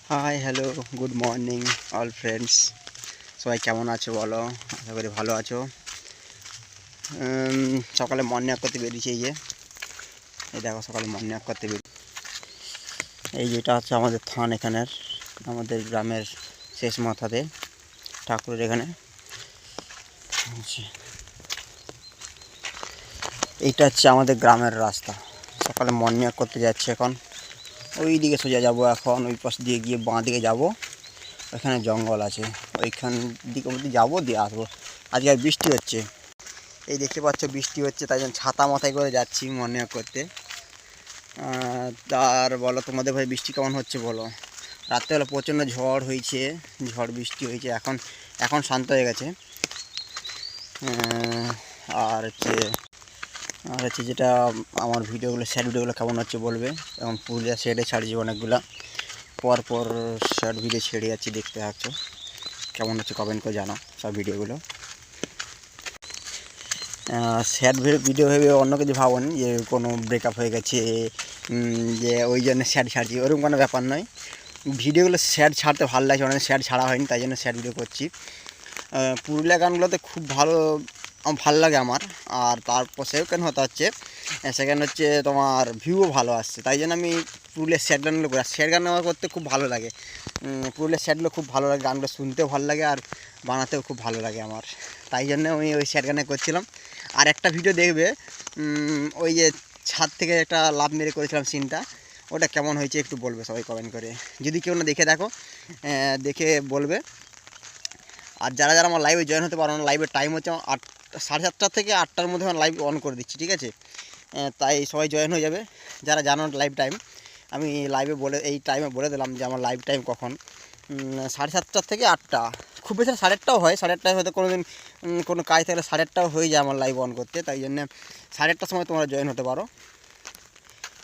Hi hello good morning all friends. সবাই কেমন আছো বলো? আশা করি ভালো আছো। সকালে মর্নিং ওয়াক করতে বেরিয়েছি। এই দেখো সকালে মর্নিং ওয়াক করতে বেরিয়ে এই যেটা হচ্ছে আমাদের থান, এখানের আমাদের গ্রামের শেষ মাথাতে ঠাকুরের এখানে। এইটা হচ্ছে আমাদের গ্রামের রাস্তা। সকালে মর্নিং ওয়াক করতে যাচ্ছি এখন। ওই দিকে সোজা যাবো এখন, ওই পাশ দিয়ে গিয়ে বাঁ দিকে যাবো। ওইখানে জঙ্গল আছে, ওইখান দিকে অবধি যাবো, দিয়ে আসবো। আজকে আর বৃষ্টি হচ্ছে, এই দেখতে পাচ্ছ বৃষ্টি হচ্ছে, তাই জন্য ছাতা মাথায় করে যাচ্ছি মর্নিং ওয়াক করতে। আর বলো তোমাদের ভাই বৃষ্টি কেমন হচ্ছে বলো? রাত্রেবেলা প্রচণ্ড ঝড় হয়েছে, ঝড় বৃষ্টি হয়েছে, এখন শান্ত হয়ে গেছে। আর হচ্ছে যেটা আমার ভিডিওগুলো শর্ট ভিডিওগুলো কেমন হচ্ছে বলবে। এখন পুরুলিয়া সাইডে ছাড়ছি অনেকগুলো, পর শর্ট ভিডিও ছেড়ে যাচ্ছি, দেখতে থাকছ কেমন হচ্ছে কমেন্ট করে জানাও সব ভিডিওগুলো। স্যাড ভিডিও ভেবে অন্য কিছু ভাবনি যে কোনো ব্রেকআপ হয়ে গেছে, যে ওই জন্য স্যাড ছাড়ছি, ওরকম কোনো ব্যাপার নয়। ভিডিওগুলো স্যাড ছাড়তে ভালো লাগছে, অনেক স্যাড ছাড়া হয়নি, তাই জন্য স্যাড ভিডিও করছি। পুরুলিয়া গানগুলোতে খুব ভালো লাগে আমার। আর তারপর সেকেন্ড হচ্ছে তোমার ভিউও ভালো আসছে, তাই জন্য আমি পুরুলিয়ার স্যাড গানগুলো করি। আর স্যাড গান আমার করতে খুব ভালো লাগে, পুরুলিয়ার স্যাডগুলো খুব ভালো লাগে, গানগুলো শুনতেও ভালো লাগে আর বানাতেও খুব ভালো লাগে আমার, তাই জন্য আমি ওই স্যাড গানে করছিলাম। আর একটা ভিডিও দেখবে, ওই যে ছাদ থেকে একটা লাফ মেরে করেছিলাম সিনটা, ওটা কেমন হয়েছে একটু বলবে সবাই কমেন্ট করে, যদি কেউ না দেখে দেখো, দেখে বলবে। আর যারা আমার লাইভে জয়েন হতে পারো না, লাইভের টাইম হচ্ছে 7:30 থেকে 8টার মধ্যে আমার লাইভ অন করে দিচ্ছি, ঠিক আছে? তাই সবাই জয়েন হয়ে যাবে যারা জানো লাইভ টাইম। আমি লাইভে এই টাইমে বলে দিলাম যে আমার লাইভ টাইম কখন, 7:30 থেকে 8টা, খুব বেশি 8:30টাও হয়, 8:30টায় হয়তো কোনো দিন কোনো কাজ থাকলে 8:30টাও হয়ে যায় আমার লাইভ অন করতে, তাই জন্য 8:30টার সময় তোমরা জয়েন হতে পারো।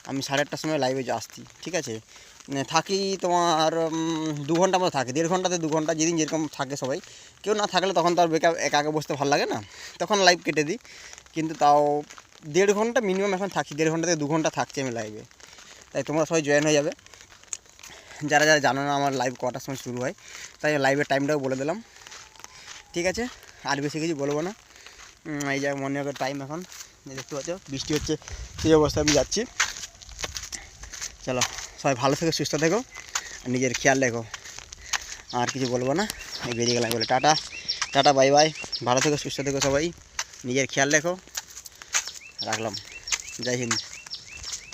আমি 8:30টার সময় লাইভে আসছি, ঠিক আছে? থাকি তোমার 2 ঘন্টা মতো থাকি, 1.5 ঘন্টাতে 2 ঘন্টা, যেদিন যেরকম থাকে সবাই। কেউ না থাকলে তখন তো আর একা একা বসতে ভালো লাগে না, তখন লাইভ কেটে দিই। কিন্তু তাও 1.5 ঘন্টা মিনিমাম এখন থাকি, 1.5 ঘন্টা থেকে 2 ঘন্টা থাকছি আমি লাইভে। তাই তোমরা সবাই জয়েন হয়ে যাবে যারা জানো না আমার লাইভ কটার সময় শুরু হয়, তাই লাইভের টাইমটাও বলে দিলাম, ঠিক আছে? আর বেশি কিছু বলবো না। এই যে মনে হয় টাইম এখন দেখতে পাচ্ছ, বৃষ্টি হচ্ছে, সেই অবস্থায় আমি যাচ্ছি। চলো, সবাই ভালো থেকো, সুস্থ থেকো, আর নিজের খেয়াল রেখো। আর কিছু বলবো না, এই বেরিয়ে গেলাম বলে টাটা বাই বাই। ভালো থেকো, সুস্থ থেকো, সবাই নিজের খেয়াল রেখো, রাখলাম। জয় হিন্দ।